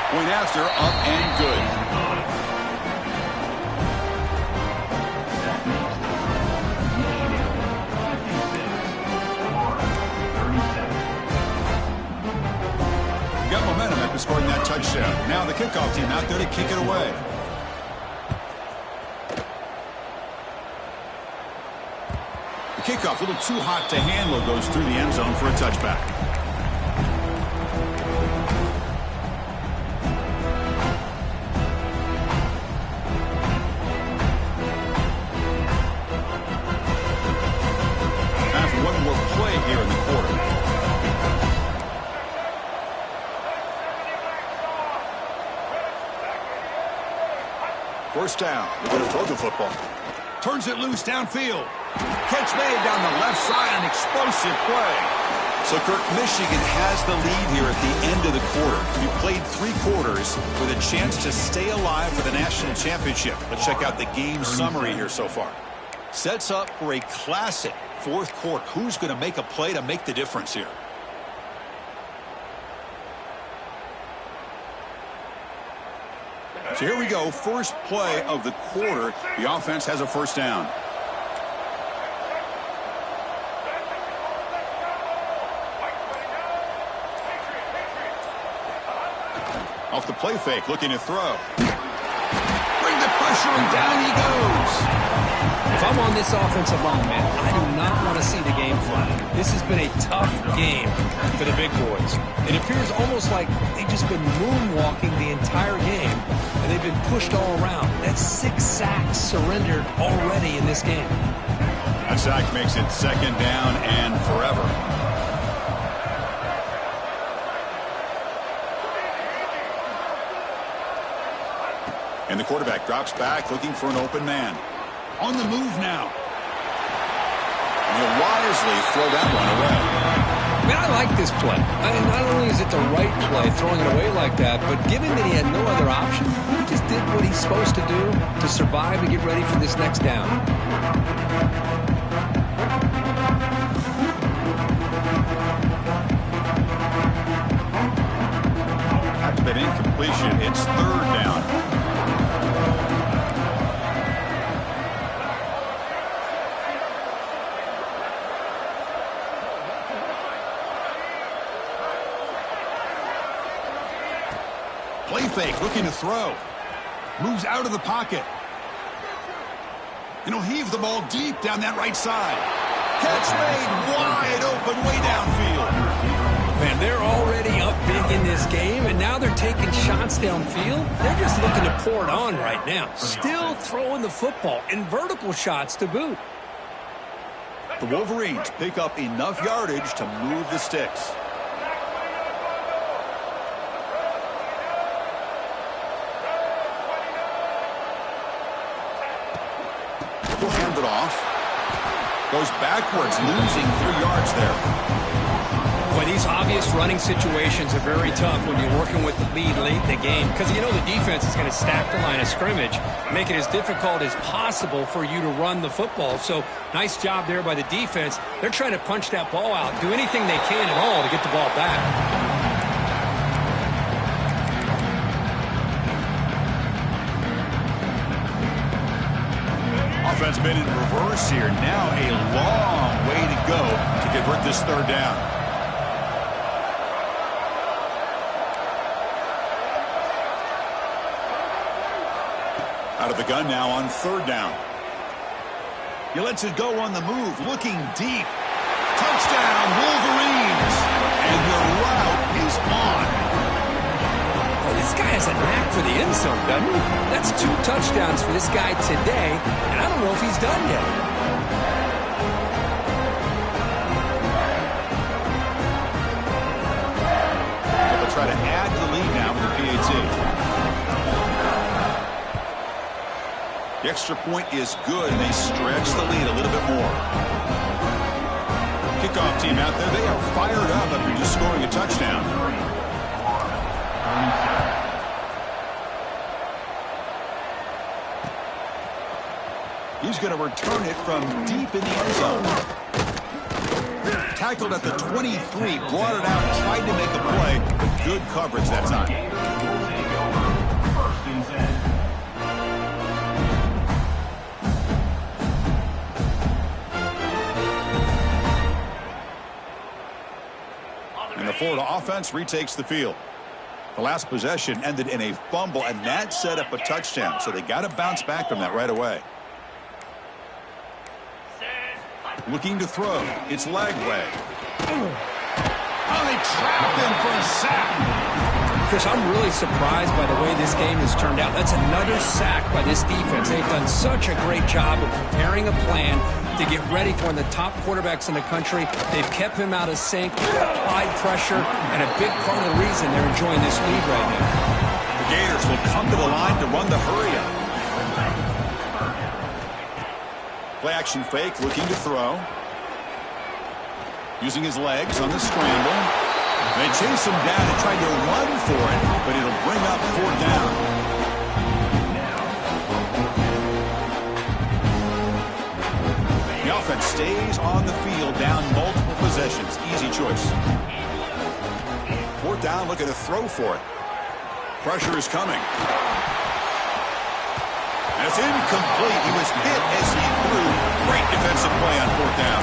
Point after, up and good. Got momentum after scoring that touchdown. Now the kickoff team out there to kick it away. The kickoff, a little too hot to handle, goes through the end zone for a touchback. Time for one more play here in the quarter. First down. We're going to throw the football. Turns it loose downfield. Catch made down the left side. An explosive play. So, Kirk, Michigan has the lead here at the end of the quarter. We played 3 quarters with a chance to stay alive for the national championship. Let's check out the game summary here so far. Sets up for a classic fourth quarter. Who's going to make a play to make the difference here? So here we go, first play of the quarter. The offense has a first down. Off the play fake, looking to throw. Bring the pressure and down he goes. If I'm on this offensive line, man, I do not want to see the game flag. This has been a tough game for the big boys. It appears almost like they've just been moonwalking the entire game, and they've been pushed all around. That's 6 sacks surrendered already in this game. That sack makes it second down and forever. And the quarterback drops back, looking for an open man. On the move now. And he'll wisely throw that one away. Man, I like this play. I mean, not only is it the right play, throwing it away like that, but given that he had no other option, he just did what he's supposed to do to survive and get ready for this next down. After that incompletion, it's third down. Play fake, looking to throw. Moves out of the pocket. And he'll heave the ball deep down that right side. Catch made, wide open, way downfield. Man, they're already up big in this game, and now they're taking shots downfield. They're just looking to pour it on right now. Still throwing the football, and vertical shots to boot. The Wolverines pick up enough yardage to move the sticks. Will hand it off. Goes backwards, losing 3 yards there. Boy, these obvious running situations are very tough when you're working with the lead late in the game, because you know the defense is going to stack the line of scrimmage, make it as difficult as possible for you to run the football. So nice job there by the defense. They're trying to punch that ball out, do anything they can at all to get the ball back. Offense been in reverse here. Now a long way to go to convert this third down. Out of the gun now on third down. He lets it go on the move, looking deep. Touchdown, Wolverines! And the route is on. Well, this guy has a knack for the end zone, doesn't he? That's 2 touchdowns for this guy today, and I don't know if he's done yet. They'll try to add to the lead now with the PAT. The extra point is good, and they stretch the lead a little bit more. Kickoff team out there, they are fired up after just scoring a touchdown. He's going to return it from deep in the end zone. Tackled at the 23, brought it out, tried to make a play, but good coverage that time. And the Florida offense retakes the field. The last possession ended in a fumble, and that set up a touchdown, so they got to bounce back from that right away. Looking to throw. It's Lagway. Oh, they trapped him for a sack. Chris, I'm really surprised by the way this game has turned out. That's another sack by this defense. They've done such a great job of preparing a plan to get ready for one of the top quarterbacks in the country. They've kept him out of sync, applied pressure, and a big part of the reason they're enjoying this lead right now. The Gators will come to the line to run the hurry-up. Play action fake, looking to throw. Using his legs on the scramble. They chase him down and try to run for it, but it'll bring up 4th down. The offense stays on the field, down multiple possessions. Easy choice. 4th down, looking to throw for it. Pressure is coming. And it's incomplete. He was hit as he threw. Great defensive play on 4th down.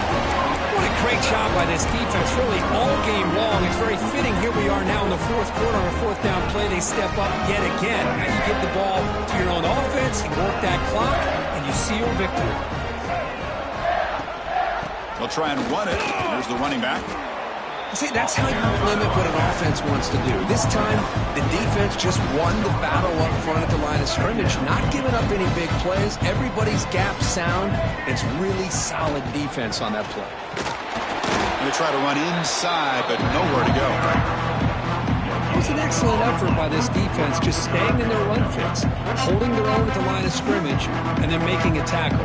What a great job by this defense, really all game long. It's very fitting. Here we are now in the 4th quarter on a 4th down play. They step up yet again. Now you give the ball to your own offense, you work that clock, and you seal victory. They'll try and run it. Here's the running back. See, that's how you limit what an offense wants to do. This time, the defense just won the battle up front at the line of scrimmage, not giving up any big plays. Everybody's gap sound. It's really solid defense on that play. They try to run inside, but nowhere to go. It was an excellent effort by this defense, just staying in their run fits, holding their own at the line of scrimmage, and then making a tackle.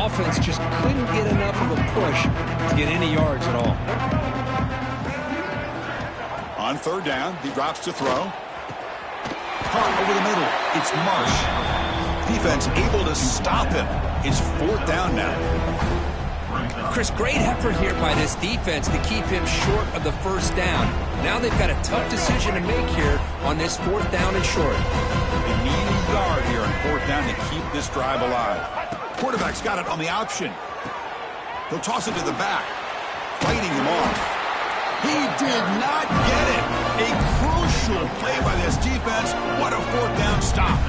Offense just couldn't get enough of a push to get any yards at all. On 3rd down, he drops to throw. Hard over the middle. It's Marsh. Defense able to stop him. It's 4th down now. Chris, great effort here by this defense to keep him short of the 1st down. Now they've got a tough decision to make here on this 4th down and short. They need a yard here on 4th down to keep this drive alive. Quarterback's got it on the option. He'll toss it to the back. Fighting him off. He did not get it. A crucial play by this defense. What a 4th down stop.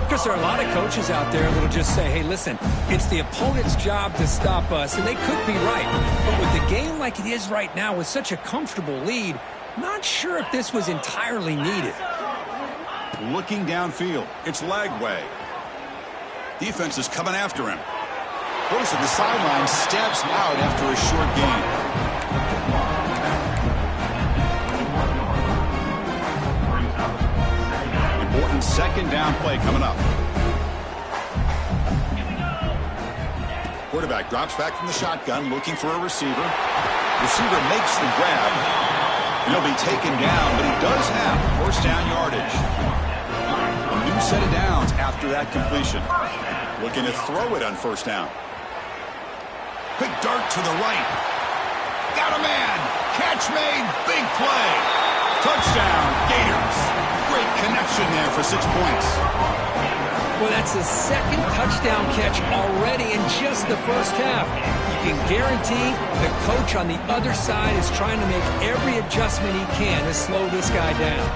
Because there are a lot of coaches out there that will just say, hey, listen, it's the opponent's job to stop us, and they could be right. But with the game like it is right now with such a comfortable lead, not sure if this was entirely needed. Looking downfield, it's Lagway. Defense is coming after him. Goes to the sideline, steps out after a short gain. Important 2nd down play coming up. Quarterback drops back from the shotgun, looking for a receiver. Receiver makes the grab. He'll be taken down, but he does have 1st down yardage. A new set of downs after that completion. Looking to throw it on 1st down. Quick dart to the right. Got a man. Catch made. Big play. Touchdown, Gators. Great connection there for 6 points. Well, that's the 2nd touchdown catch already in just the 1st half. You can guarantee the coach on the other side is trying to make every adjustment he can to slow this guy down.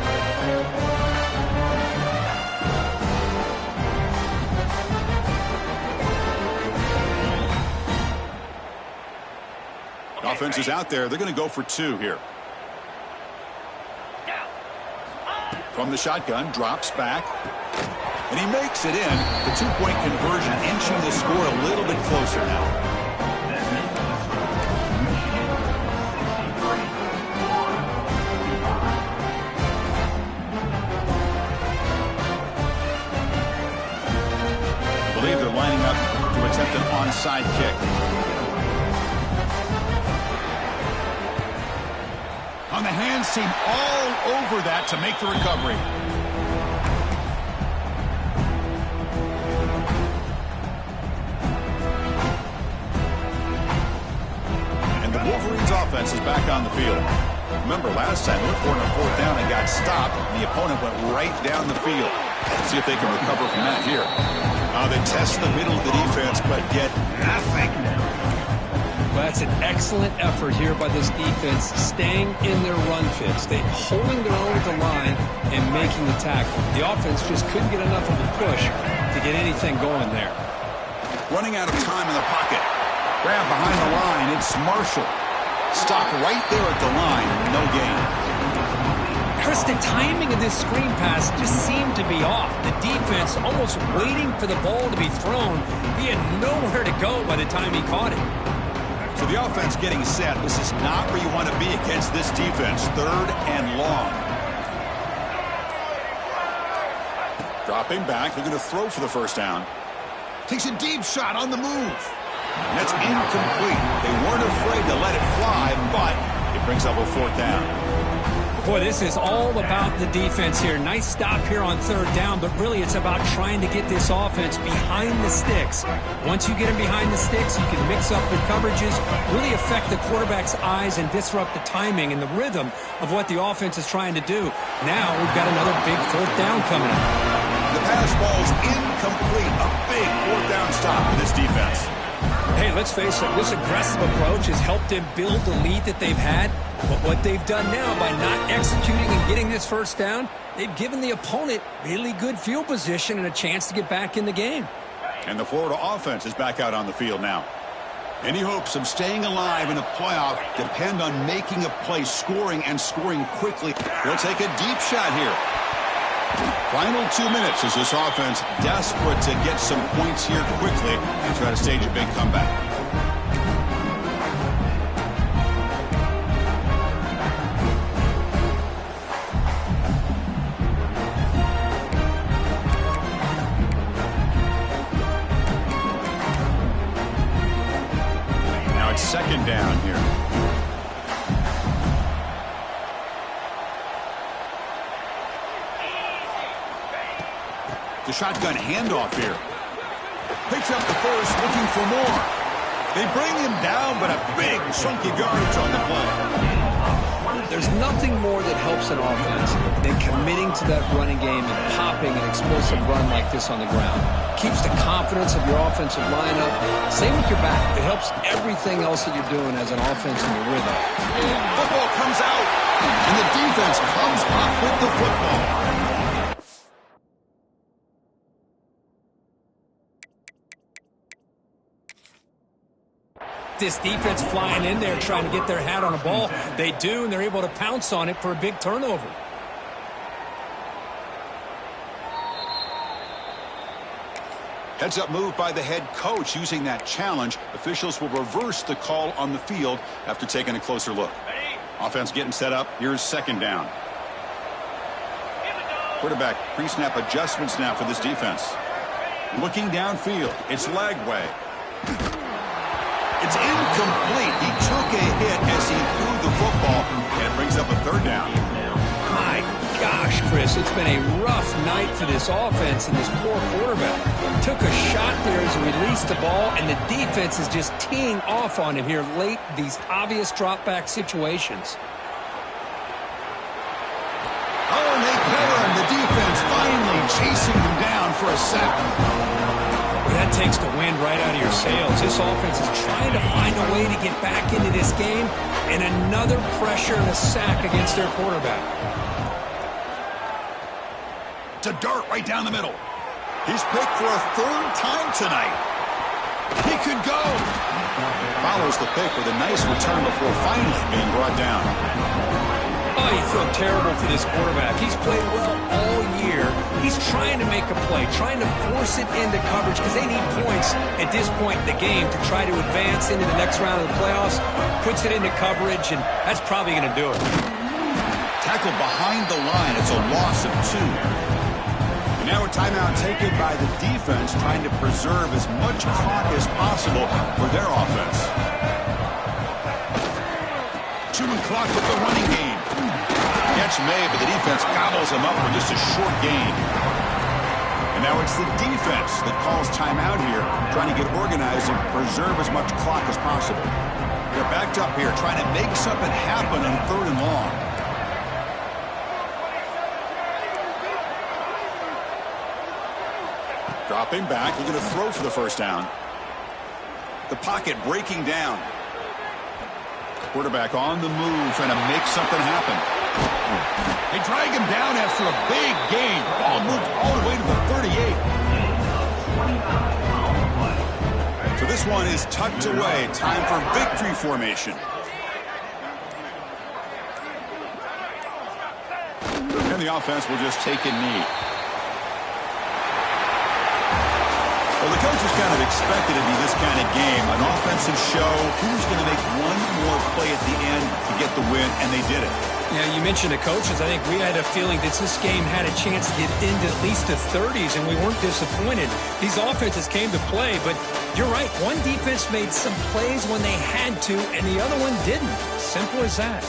Offense is out there. They're going to go for 2 here. From the shotgun, drops back. And he makes it in. The 2-point conversion inching the score a little bit closer now. I believe they're lining up to attempt an onside kick. On on the hands team all over that to make the recovery. And the Wolverines offense is back on the field. Remember, last time, looked for it on 4th down and got stopped. And the opponent went right down the field. Let's see if they can recover from that here. They test the middle of the defense, but get nothing. Well, that's an excellent effort here by this defense, staying in their run fits. They holding their own at the line and making the tackle. The offense just couldn't get enough of a push to get anything going there. Running out of time in the pocket. Grab behind the line. It's Marshall. Stop right there at the line. No gain. Chris, the timing of this screen pass just seemed to be off. The defense almost waiting for the ball to be thrown. He had nowhere to go by the time he caught it. So the offense getting set. This is not where you want to be against this defense. 3rd and long. Dropping back. They're going to throw for the 1st down. Takes a deep shot on the move. And that's incomplete. They weren't afraid to let it fly, but it brings up a 4th down. Boy, this is all about the defense here. Nice stop here on 3rd down, but really it's about trying to get this offense behind the sticks. Once you get them behind the sticks, you can mix up the coverages, really affect the quarterback's eyes and disrupt the timing and the rhythm of what the offense is trying to do. Now we've got another big 4th down coming up. The pass ball's incomplete. A big 4th down stop for this defense. Hey, let's face it, this aggressive approach has helped them build the lead that they've had. But what they've done now by not executing and getting this 1st down, they've given the opponent really good field position and a chance to get back in the game. And the Florida offense is back out on the field now. Any hopes of staying alive in a playoff depend on making a play, scoring, and scoring quickly. They'll take a deep shot here. Final 2 minutes as this offense desperate to get some points here quickly and try to stage a big comeback. Now it's 2nd down here. The shotgun handoff here. Picks up the 1st, looking for more. They bring him down, but a big chunky yardage on the play. There's nothing more that helps an offense than committing to that running game and popping an explosive run like this on the ground. Keeps the confidence of your offensive lineup. Same with your back. It helps everything else that you're doing as an offense in your rhythm. Football comes out, and the defense comes up with the football. This defense flying in there trying to get their hat on a ball. They do, and they're able to pounce on it for a big turnover. Heads up move by the head coach using that challenge. Officials will reverse the call on the field after taking a closer look. Offense getting set up. Here's 2nd down. Quarterback pre-snap adjustments now for this defense. Looking downfield. It's Lagway. It's incomplete. He took a hit as he threw the football, and it brings up a 3rd down. My gosh, Chris, it's been a rough night for this offense and this poor quarterback. Took a shot there as he released the ball, and the defense is just teeing off on him here late, these obvious drop-back situations. Oh, and they cover him. The defense finally chasing him down for a sack. That takes the wind right out of your sails. This offense is trying to find a way to get back into this game, and another pressure and a sack against their quarterback. To dart right down the middle. He's picked for a 3rd time tonight. He could go. Follows the pick with a nice return before finally being brought down. Oh, you feel terrible for this quarterback. He's played well all year. He's trying to make a play, trying to force it into coverage because they need points at this point in the game to try to advance into the next round of the playoffs. Puts it into coverage, and that's probably going to do it. Tackled behind the line. It's a loss of 2. And now a timeout taken by the defense, trying to preserve as much clock as possible for their offense. Chewing clock with the running game. Catch made, but the defense gobbles him up for just a short gain. And now it's the defense that calls timeout here, trying to get organized and preserve as much clock as possible. They're backed up here, trying to make something happen on 3rd and long. Dropping back, looking to throw for the first down. The pocket breaking down. Quarterback on the move, trying to make something happen. They drag him down after a big gain. Ball moved all the way to the 38. So this one is tucked away. Time for victory formation. And the offense will just take a knee. Well, the coach is kind of expected to be this kind of game, an offensive show. Who's going to make one more play at the end to get the win, and they did it. Yeah, you mentioned the coaches. I think we had a feeling that this game had a chance to get into at least the 30s, and we weren't disappointed. These offenses came to play, but you're right. One defense made some plays when they had to, and the other one didn't. Simple as that.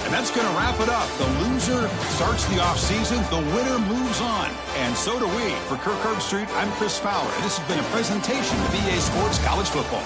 And that's going to wrap it up. The loser starts the offseason. The winner moves on. And so do we. For Kirk Herbstreit, I'm Chris Fowler. And this has been a presentation of EA Sports College Football.